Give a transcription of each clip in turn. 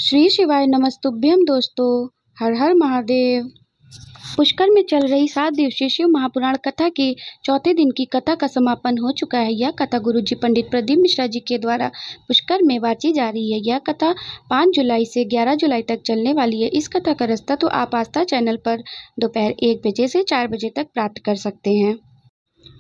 श्री शिवाय नमस्तुभ्यम दोस्तों। हर हर महादेव। पुष्कर में चल रही 7 दिवसीय शिव महापुराण कथा के चौथे दिन की कथा का समापन हो चुका है। यह कथा गुरुजी पंडित प्रदीप मिश्रा जी के द्वारा पुष्कर में वाची जा रही है। यह कथा 5 जुलाई से 11 जुलाई तक चलने वाली है। इस कथा का रास्ता तो आप आस्था चैनल पर दोपहर 1 बजे से 4 बजे तक प्राप्त कर सकते हैं।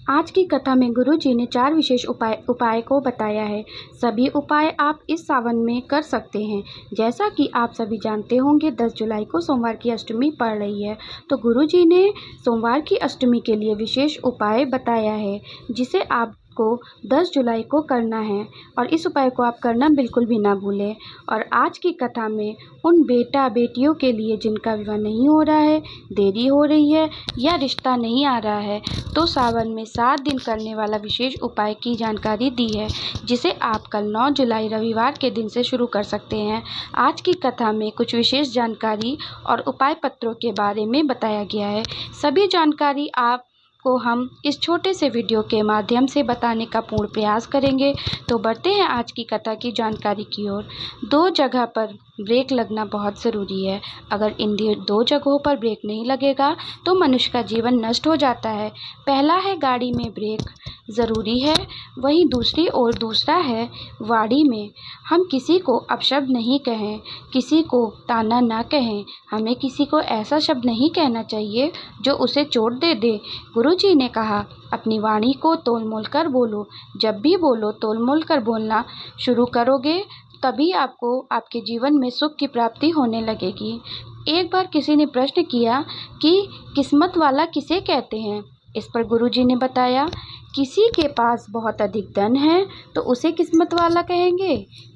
आज की कथा में गुरु जी ने 4 विशेष उपाय को बताया है। सभी उपाय आप इस सावन में कर सकते हैं। जैसा कि आप सभी जानते होंगे 10 जुलाई को सोमवार की अष्टमी पड़ रही है, तो गुरु जी ने सोमवार की अष्टमी के लिए विशेष उपाय बताया है, जिसे आपको 10 जुलाई को करना है और इस उपाय को आप करना बिल्कुल भी ना भूलें। और आज की कथा में उन बेटा बेटियों के लिए जिनका विवाह नहीं हो रहा है, देरी हो रही है या रिश्ता नहीं आ रहा है, तो सावन में 7 दिन करने वाला विशेष उपाय की जानकारी दी है, जिसे आप कल 9 जुलाई रविवार के दिन से शुरू कर सकते हैं। आज की कथा में कुछ विशेष जानकारी और उपाय पत्रों के बारे में बताया गया है। सभी जानकारी आपको हम इस छोटे से वीडियो के माध्यम से बताने का पूर्ण प्रयास करेंगे। तो बढ़ते हैं आज की कथा की जानकारी की ओर। 2 जगह पर ब्रेक लगना बहुत ज़रूरी है। अगर इन 2 जगहों पर ब्रेक नहीं लगेगा तो मनुष्य का जीवन नष्ट हो जाता है। पहला है गाड़ी में ब्रेक ज़रूरी है, वहीं दूसरी ओर दूसरा है वाड़ी में। हम किसी को अपशब्द नहीं कहें, किसी को ताना ना कहें। हमें किसी को ऐसा शब्द नहीं कहना चाहिए जो उसे चोट दे दे। गुरु जी ने कहा, अपनी वाणी को तोल मोल कर बोलो। जब भी बोलो तोल मोल कर बोलना शुरू करोगे, तभी आपको आपके जीवन में सुख की प्राप्ति होने लगेगी। एक बार किसी ने प्रश्न किया कि किस्मत वाला किसे कहते हैं। इस पर गुरुजी ने बताया, किसी के पास बहुत अधिक धन है तो उसे किस्मत वाला कहेंगे।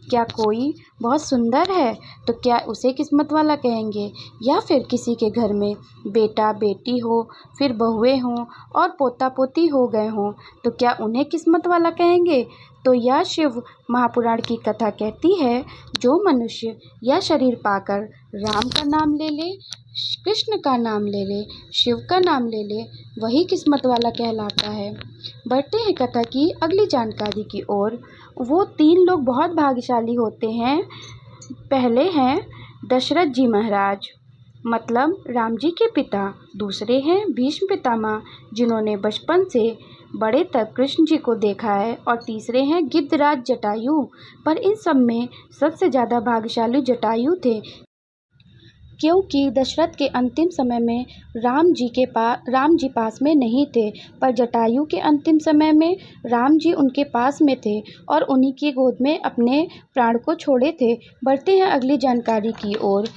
क्या कोई बहुत सुंदर है तो क्या उसे किस्मत वाला कहेंगे, या फिर किसी के घर में बेटा बेटी हो, फिर बहुएं हों और पोता पोती हो गए हों, तो क्या उन्हें किस्मत वाला कहेंगे। तो यह शिव महापुराण की कथा कहती है, जो मनुष्य यह शरीर पाकर राम का नाम ले ले, कृष्ण का नाम ले ले, शिव का नाम ले ले, वही किस्मत वाला कहलाता है। बढ़ते हैं कथा की अगली जानकारी की ओर। वो 3 लोग बहुत भाग्यशाली होते हैं। पहले हैं दशरथ जी महाराज, मतलब राम जी के पिता। दूसरे हैं भीष्म पितामह, जिन्होंने बचपन से बड़े तक कृष्ण जी को देखा है। और तीसरे हैं गिद्धराज जटायु। पर इन सब में सबसे ज़्यादा भाग्यशाली जटायु थे, क्योंकि दशरथ के अंतिम समय में राम जी पास में नहीं थे, पर जटायु के अंतिम समय में राम जी उनके पास में थे और उन्हीं की गोद में अपने प्राण को छोड़े थे। बढ़ते हैं अगली जानकारी की ओर।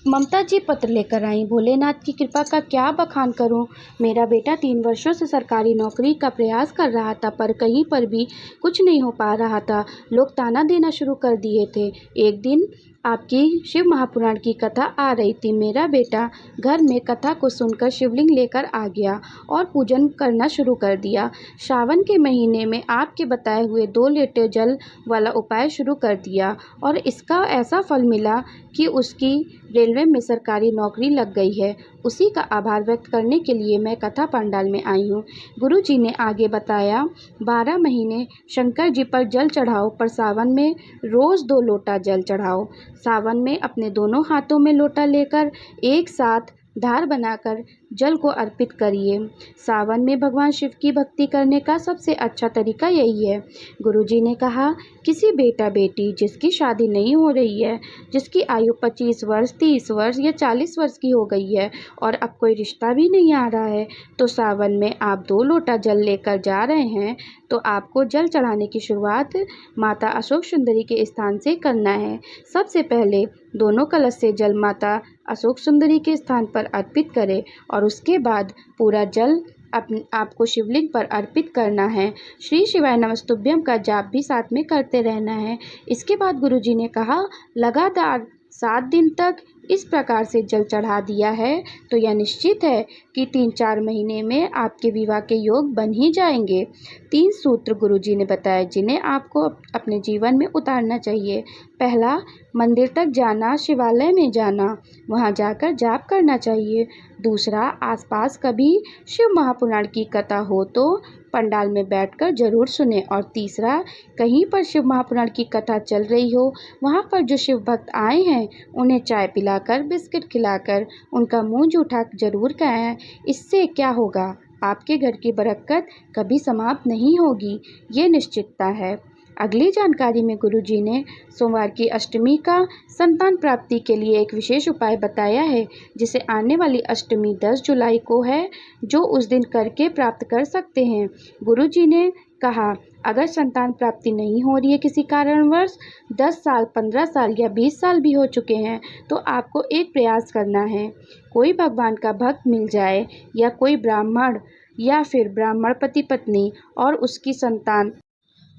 ममता जी पत्र लेकर आई। भोलेनाथ की कृपा का क्या बखान करूं। मेरा बेटा 3 वर्षों से सरकारी नौकरी का प्रयास कर रहा था, पर कहीं पर भी कुछ नहीं हो पा रहा था। लोग ताना देना शुरू कर दिए थे। एक दिन आपकी शिव महापुराण की कथा आ रही थी। मेरा बेटा घर में कथा को सुनकर शिवलिंग लेकर आ गया और पूजन करना शुरू कर दिया। सावन के महीने में आपके बताए हुए 2 लीटर जल वाला उपाय शुरू कर दिया और इसका ऐसा फल मिला कि उसकी रेलवे में सरकारी नौकरी लग गई है। उसी का आभार व्यक्त करने के लिए मैं कथा पंडाल में आई हूँ। गुरु जी ने आगे बताया, 12 महीने शंकर जी पर जल चढ़ाओ, पर सावन में रोज़ 2 लोटा जल चढ़ाओ। सावन में अपने दोनों हाथों में लोटा लेकर एक साथ धार बनाकर जल को अर्पित करिए। सावन में भगवान शिव की भक्ति करने का सबसे अच्छा तरीका यही है। गुरुजी ने कहा, किसी बेटा बेटी जिसकी शादी नहीं हो रही है, जिसकी आयु 25 वर्ष, 30 वर्ष या 40 वर्ष की हो गई है और अब कोई रिश्ता भी नहीं आ रहा है, तो सावन में आप 2 लोटा जल लेकर जा रहे हैं, तो आपको जल चढ़ाने की शुरुआत माता अशोक सुंदरी के स्थान से करना है। सबसे पहले दोनों कलश से जल माता अशोक सुंदरी के स्थान पर अर्पित करें और उसके बाद पूरा जल आपको शिवलिंग पर अर्पित करना है। श्री शिवाय नमस्तुभ्यम का जाप भी साथ में करते रहना है। इसके बाद गुरुजी ने कहा, लगातार 7 दिन तक इस प्रकार से जल चढ़ा दिया है तो यह निश्चित है कि 3-4 महीने में आपके विवाह के योग बन ही जाएंगे। 3 सूत्र गुरुजी ने बताए, जिन्हें आपको अपने जीवन में उतारना चाहिए। पहला, मंदिर तक जाना, शिवालय में जाना, वहाँ जाकर जाप करना चाहिए। दूसरा, आसपास कभी शिव महापुराण की कथा हो तो पंडाल में बैठकर जरूर सुने। और तीसरा, कहीं पर शिव महापुराण की कथा चल रही हो, वहाँ पर जो शिव भक्त आए हैं उन्हें चाय पिलाकर, बिस्किट खिलाकर उनका मुंह जूठा जरूर कराएं। इससे क्या होगा, आपके घर की बरकत कभी समाप्त नहीं होगी, ये निश्चितता है। अगली जानकारी में गुरुजी ने सोमवार की अष्टमी का संतान प्राप्ति के लिए एक विशेष उपाय बताया है, जिसे आने वाली अष्टमी 10 जुलाई को है, जो उस दिन करके प्राप्त कर सकते हैं। गुरुजी ने कहा, अगर संतान प्राप्ति नहीं हो रही है किसी कारणवश, 10 साल, 15 साल या 20 साल भी हो चुके हैं, तो आपको एक प्रयास करना है। कोई भगवान का भक्त मिल जाए या कोई ब्राह्मण या फिर ब्राह्मण पति पत्नी और उसकी संतान,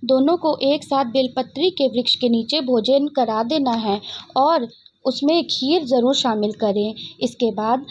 दोनों को एक साथ बेलपत्री के वृक्ष के नीचे भोजन करा देना है और उसमें खीर ज़रूर शामिल करें। इसके बाद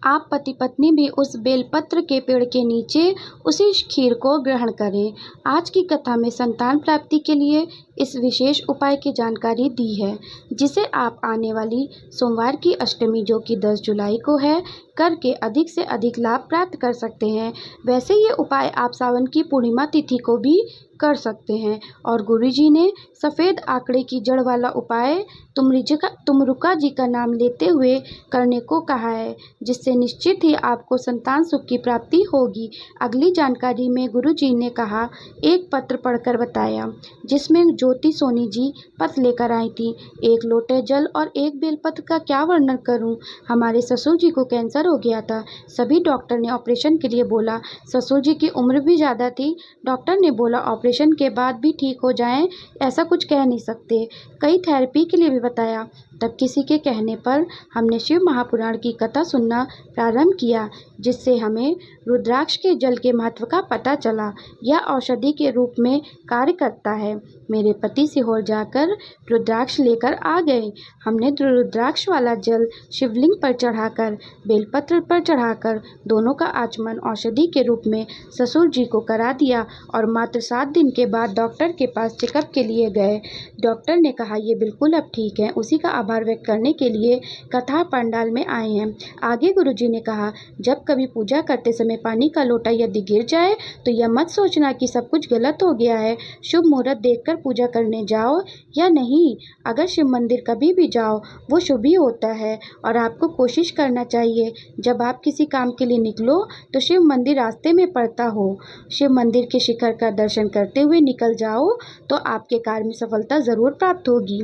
आप पति पत्नी भी उस बेलपत्र के पेड़ के नीचे उसी खीर को ग्रहण करें। आज की कथा में संतान प्राप्ति के लिए इस विशेष उपाय की जानकारी दी है, जिसे आप आने वाली सोमवार की अष्टमी, जो कि 10 जुलाई को है, करके अधिक से अधिक लाभ प्राप्त कर सकते हैं। वैसे ये उपाय आप सावन की पूर्णिमा तिथि को भी कर सकते हैं। और गुरुजी ने सफ़ेद आंकड़े की जड़ वाला उपाय तुमरुका जी का नाम लेते हुए करने को कहा है, जिससे निश्चित ही आपको संतान सुख की प्राप्ति होगी। अगली जानकारी में गुरुजी ने कहा, एक पत्र पढ़कर बताया, जिसमें ज्योति सोनी जी पत्र लेकर आई थी। 1 लोटे जल और 1 बेलपत्र का क्या वर्णन करूं। हमारे ससुर जी को कैंसर हो गया था। सभी डॉक्टर ने ऑपरेशन के लिए बोला। ससुर जी की उम्र भी ज़्यादा थी। डॉक्टर ने बोला ऑपरेशन के बाद भी ठीक हो जाएं, ऐसा कुछ कह नहीं सकते। कई थेरेपी के लिए भी बताया। तब किसी के कहने पर हमने शिव महापुराण की कथा सुनना प्रारंभ किया, जिससे हमें रुद्राक्ष के जल के महत्व का पता चला। यह औषधि के रूप में कार्य करता है। मेरे पति सीहोर जाकर रुद्राक्ष लेकर आ गए। हमने रुद्राक्ष वाला जल शिवलिंग पर चढ़ाकर, बेलपत्र पर चढ़ाकर दोनों का आचमन औषधि के रूप में ससुर जी को करा दिया और मात्र 7 दिन के बाद डॉक्टर के पास चेकअप के लिए गए। डॉक्टर ने कहा, ये बिल्कुल अब ठीक है। उसी का आभार व्यक्त करने के लिए कथा पंडाल में आए हैं। आगे गुरुजी ने कहा, जब कभी पूजा करते समय पानी का लोटा यदि गिर जाए तो यह मत सोचना कि सब कुछ गलत हो गया है। शुभ मुहूर्त देखकर पूजा करने जाओ या नहीं। अगर शिव मंदिर कभी भी जाओ, वो शुभ ही होता है। और आपको कोशिश करना चाहिए, जब आप किसी काम के लिए निकलो तो शिव मंदिर रास्ते में पड़ता हो। शिव मंदिर के शिखर का दर्शन करते हुए निकल जाओ तो आपके कार्य में सफलता ज़रूर प्राप्त होगी।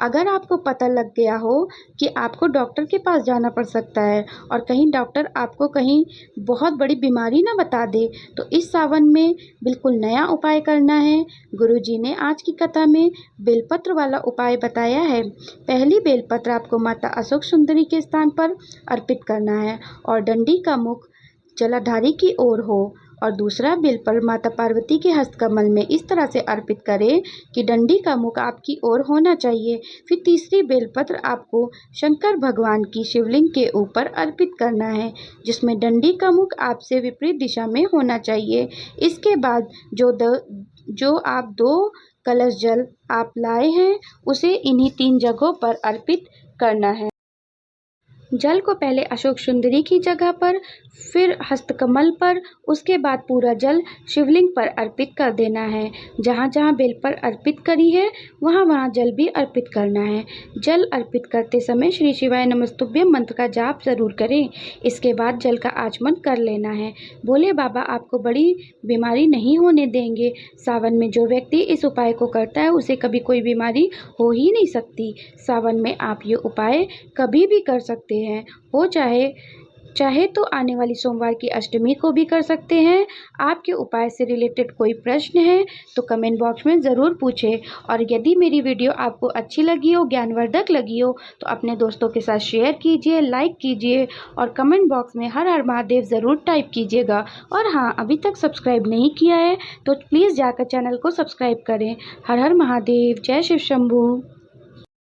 अगर आपको पता लग गया हो कि आपको डॉक्टर के पास जाना पड़ सकता है और कहीं डॉक्टर आपको कहीं बहुत बड़ी बीमारी ना बता दे, तो इस सावन में बिल्कुल नया उपाय करना है। गुरुजी ने आज की कथा में बेलपत्र वाला उपाय बताया है। पहली बेलपत्र आपको माता अशोक सुंदरी के स्थान पर अर्पित करना है और डंडी का मुख जलाधारी की ओर हो। और दूसरा बेलपत्र माता पार्वती के हस्तकमल में इस तरह से अर्पित करें कि डंडी का मुख आपकी ओर होना चाहिए। फिर तीसरी बेलपत्र आपको शंकर भगवान की शिवलिंग के ऊपर अर्पित करना है, जिसमें डंडी का मुख आपसे विपरीत दिशा में होना चाहिए। इसके बाद जो आप 2 कलश जल आप लाए हैं, उसे इन्हीं 3 जगहों पर अर्पित करना है। जल को पहले अशोक सुंदरी की जगह पर, फिर हस्तकमल पर, उसके बाद पूरा जल शिवलिंग पर अर्पित कर देना है। जहाँ जहाँ बेल पर अर्पित करी है, वहाँ वहाँ जल भी अर्पित करना है। जल अर्पित करते समय श्री शिवाय नमस्तुभ्यम मंत्र का जाप जरूर करें। इसके बाद जल का आचमन कर लेना है। भोले बाबा आपको बड़ी बीमारी नहीं होने देंगे। सावन में जो व्यक्ति इस उपाय को करता है, उसे कभी कोई बीमारी हो ही नहीं सकती। सावन में आप ये उपाय कभी भी कर सकते हैं, वो चाहे तो आने वाली सोमवार की अष्टमी को भी कर सकते हैं। आपके उपाय से रिलेटेड कोई प्रश्न है तो कमेंट बॉक्स में ज़रूर पूछें। और यदि मेरी वीडियो आपको अच्छी लगी हो, ज्ञानवर्धक लगी हो, तो अपने दोस्तों के साथ शेयर कीजिए, लाइक कीजिए और कमेंट बॉक्स में हर हर महादेव ज़रूर टाइप कीजिएगा। और हाँ, अभी तक सब्सक्राइब नहीं किया है तो प्लीज़ जाकर चैनल को सब्सक्राइब करें। हर हर महादेव, जय शिव शंभू।